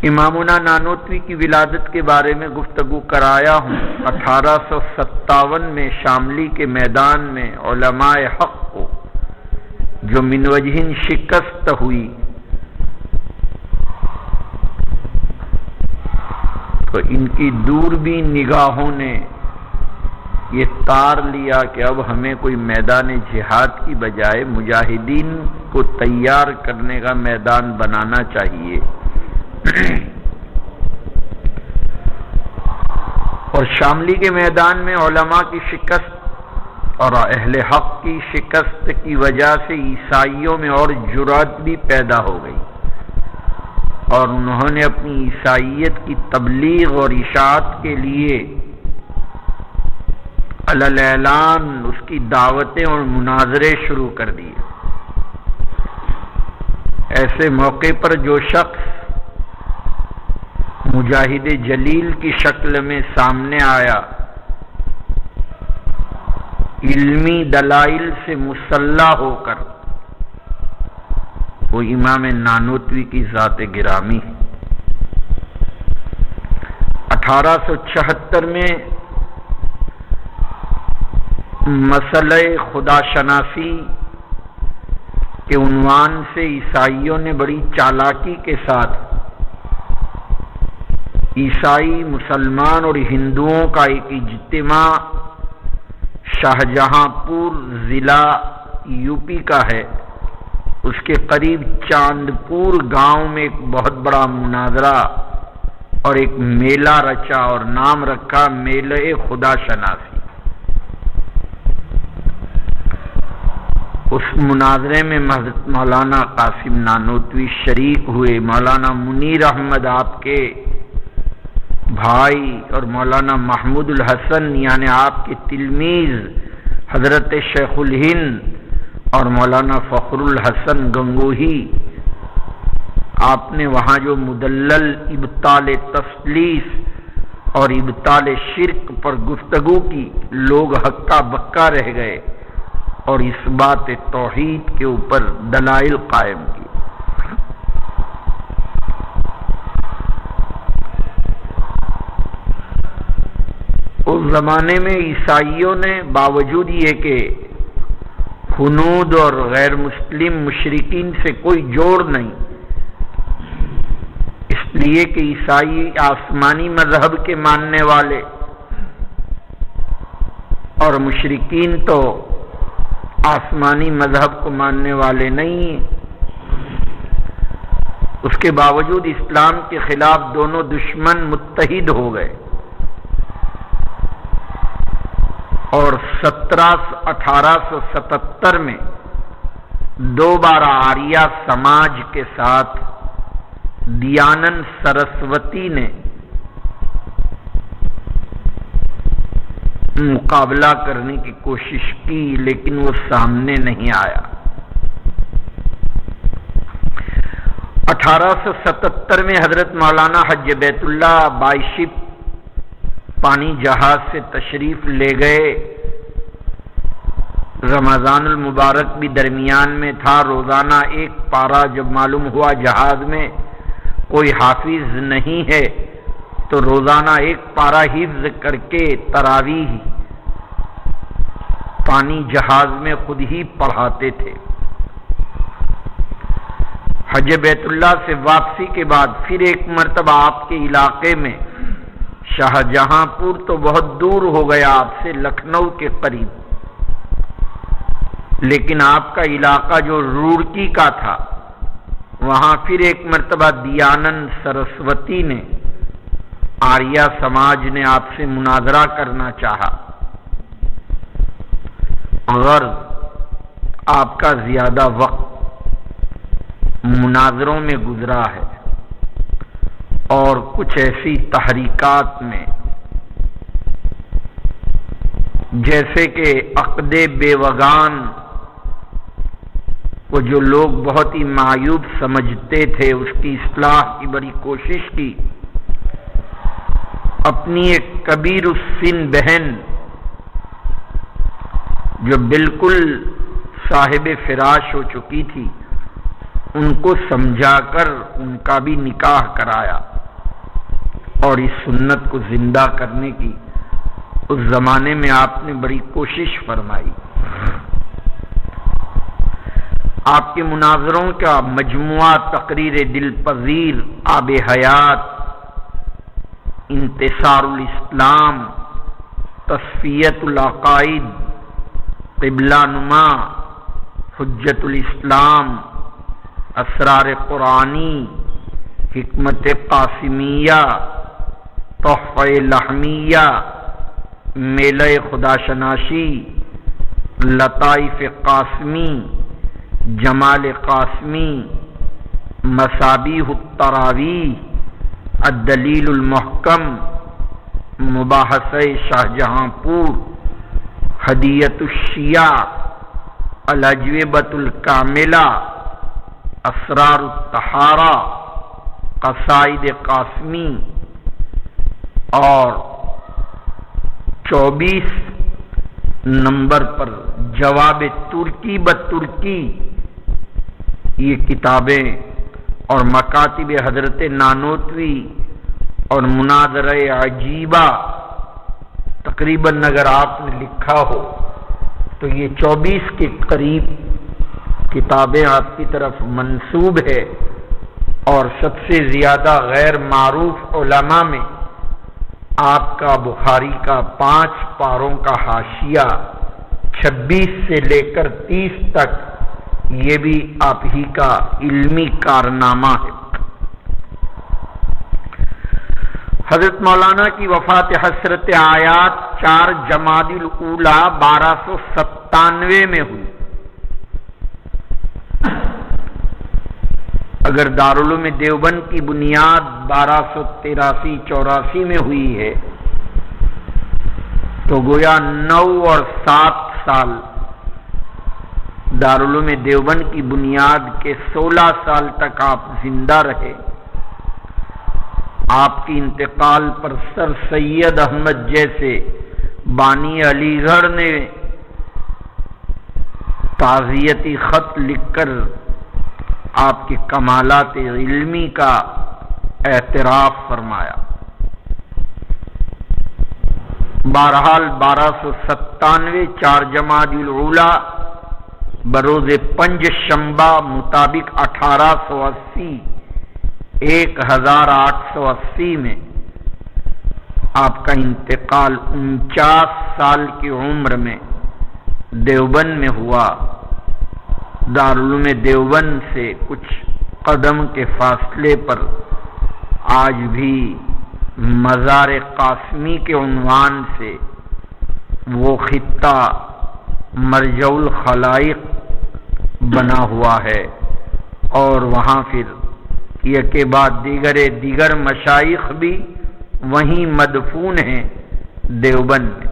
امامنا نانوتوی کی ولادت کے بارے میں گفتگو کرایا ہوں۔ 1857 میں شاملی کے میدان میں علماء حق کو جو من وجہ شکست ہوئی تو ان کی دوربین نگاہوں نے یہ تار لیا کہ اب ہمیں کوئی میدان جہاد کی بجائے مجاہدین کو تیار کرنے کا میدان بنانا چاہیے، اور شاملی کے میدان میں علماء کی شکست اور اہل حق کی شکست کی وجہ سے عیسائیوں میں اور جرأت بھی پیدا ہو گئی، اور انہوں نے اپنی عیسائیت کی تبلیغ اور اشاعت کے لیے علی اعلان اس کی دعوتیں اور مناظرے شروع کر دیے۔ ایسے موقع پر جو شخص مجاہد جلیل کی شکل میں سامنے آیا، علمی دلائل سے مسلح ہو کر، وہ امام نانوتوی کی ذات گرامی ہے۔ 1876 میں مسئلہ خدا شناسی کے عنوان سے عیسائیوں نے بڑی چالاکی کے ساتھ عیسائی، مسلمان اور ہندوؤں کا ایک اجتماع شاہجہاں پور ضلع یوپی کا ہے، اس کے قریب چاندپور گاؤں میں ایک بہت بڑا مناظرہ اور ایک میلہ رچا اور نام رکھا میلہ خدا شناسی۔ اس مناظرے میں حضرت مولانا قاسم نانوتوی شریک ہوئے، مولانا منیر احمد آپ کے بھائی اور مولانا محمود الحسن یعنی آپ کے تلمیذ حضرت شیخ الہند اور مولانا فخر الحسن گنگوہی، آپ نے وہاں جو مدلل ابطال تثلیث اور ابطال شرک پر گفتگو کی، لوگ ہکا بکا رہ گئے اور اس بات توحید کے اوپر دلائل قائم کی۔ اس زمانے میں عیسائیوں نے باوجود یہ کہ ہنود اور غیر مسلم مشرکین سے کوئی جوڑ نہیں، اس لیے کہ عیسائی آسمانی مذہب کے ماننے والے اور مشرکین تو آسمانی مذہب کو ماننے والے نہیں ہیں، اس کے باوجود اسلام کے خلاف دونوں دشمن متحد ہو گئے، اور 1877 میں دوبارہ آریہ سماج کے ساتھ دیانند سرسوتی نے مقابلہ کرنے کی کوشش کی، لیکن وہ سامنے نہیں آیا۔ 1877 میں حضرت مولانا حج بیت اللہ بائشپ پانی جہاز سے تشریف لے گئے، رمضان المبارک بھی درمیان میں تھا، روزانہ ایک پارہ جب معلوم ہوا جہاز میں کوئی حافظ نہیں ہے تو روزانہ ایک پارہ حفظ کر کے تراویح پانی جہاز میں خود ہی پڑھاتے تھے۔ حج بیت اللہ سے واپسی کے بعد پھر ایک مرتبہ آپ کے علاقے میں، شاہجہاں پور تو بہت دور ہو گیا آپ سے، لکھنؤ کے قریب، لیکن آپ کا علاقہ جو روڑکی کا تھا، وہاں پھر ایک مرتبہ دیانند سرسوتی نے، آریہ سماج نے آپ سے مناظرہ کرنا چاہا۔ غرض آپ کا زیادہ وقت مناظروں میں گزرا ہے اور کچھ ایسی تحریکات میں جیسے کہ عقد بیوگان کو جو لوگ بہت ہی معیوب سمجھتے تھے، اس کی اصلاح کی بڑی کوشش کی۔ اپنی ایک کبیر السن بہن جو بالکل صاحب فراش ہو چکی تھی، ان کو سمجھا کر ان کا بھی نکاح کرایا۔ اور اس سنت کو زندہ کرنے کی اس زمانے میں آپ نے بڑی کوشش فرمائی۔ آپ کے مناظروں کا مجموعہ تقریر دل پذیر، آب حیات، انتصار الاسلام، تصفیت العقائد، قبلہ نما، حجت الاسلام، اسرار قرآنی، حکمت قاسمیہ، تحفہ لحمیہ، میلہ خدا شناسی، لطائف قاسمی، جمال قاسمی، مصابیح التراویح، الدلیل المحکم، مباحثہ شاہجہاں پور، ہدیۃ الشیعہ، الاجوبۃ الکاملہ، اسرار الطہارہ، قصائد قاسمی، اور 24 نمبر پر جواب ترکی بترکی، یہ کتابیں اور مکاتب حضرت نانوتوی اور مناظرہ عجیبہ تقریباً اگر آپ نے لکھا ہو تو یہ 24 کے قریب کتابیں آپ کی طرف منسوب ہے، اور سب سے زیادہ غیر معروف علماء میں آپ کا بخاری کا 5 پاروں کا حاشیہ 26 سے لے کر 30 تک، یہ بھی آپ ہی کا علمی کارنامہ ہے۔ حضرت مولانا کی وفات حسرت آیات 4 جمادی الاولیٰ 1297 میں ہوئی۔ اگر دارالعلوم دیوبند کی بنیاد 1283-84 میں ہوئی ہے تو گویا 9 اور 7 سال دارالعلوم دیوبند کی بنیاد کے 16 سال تک آپ زندہ رہے۔ آپ کی انتقال پر سر سید احمد جیسے بانی علی گڑھ نے تعزیتی خط لکھ کر آپ کے کمالات علمی کا اعتراف فرمایا۔ بہرحال 1297 4 جمادی الاولیٰ بروز پنج شنبہ مطابق 1880 میں آپ کا انتقال 49 سال کی عمر میں دیوبند میں ہوا۔ دارالعلوم دیوبند سے کچھ قدم کے فاصلے پر آج بھی مزار قاسمی کے عنوان سے وہ خطہ مرجع الخلائق بنا ہوا ہے، اور وہاں پھر یہ کے بعد دیگر مشائخ بھی وہیں مدفون ہیں دیوبند میں۔